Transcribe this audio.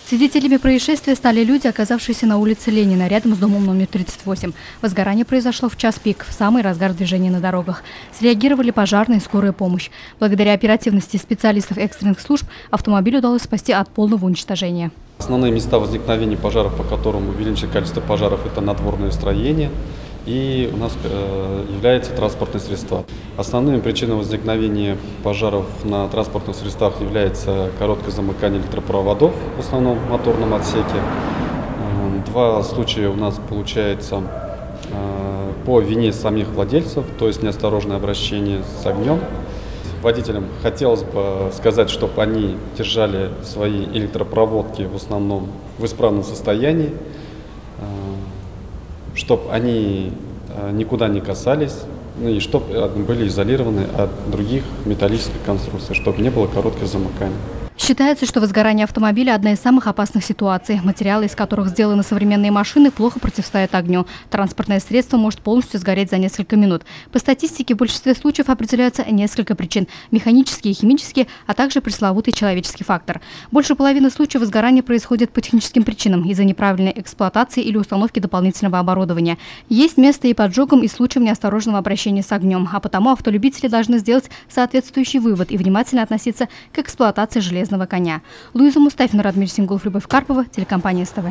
Свидетелями происшествия стали люди, оказавшиеся на улице Ленина, рядом с домом номер 38. Возгорание произошло в час пик, в самый разгар движения на дорогах. Среагировали пожарные и скорая помощь. Благодаря оперативности специалистов экстренных служб автомобиль удалось спасти от полного уничтожения. Основные места возникновения пожаров, по которым увеличится количество пожаров, это надворные строения и у нас являются транспортные средства. Основными причинами возникновения пожаров на транспортных средствах является короткое замыкание электропроводов, в основном в моторном отсеке. Два случая у нас получается по вине самих владельцев, то есть неосторожное обращение с огнем. Водителям хотелось бы сказать, чтобы они держали свои электропроводки в основном в исправном состоянии, чтобы они никуда не касались, и чтобы были изолированы от других металлических конструкций, чтобы не было коротких замыканий. Считается, что возгорание автомобиля – одна из самых опасных ситуаций. Материалы, из которых сделаны современные машины, плохо противостоят огню. Транспортное средство может полностью сгореть за несколько минут. По статистике, в большинстве случаев определяются несколько причин – механические и химические, а также пресловутый человеческий фактор. Больше половины случаев возгорания происходит по техническим причинам – из-за неправильной эксплуатации или установки дополнительного оборудования. Есть место и поджогам, и случаям неосторожного обращения с огнем. А потому автолюбители должны сделать соответствующий вывод и внимательно относиться к эксплуатации железного коня. Луиза Мустафина, Радмир Сингулов, Любовь Карпова, телекомпания СТВ.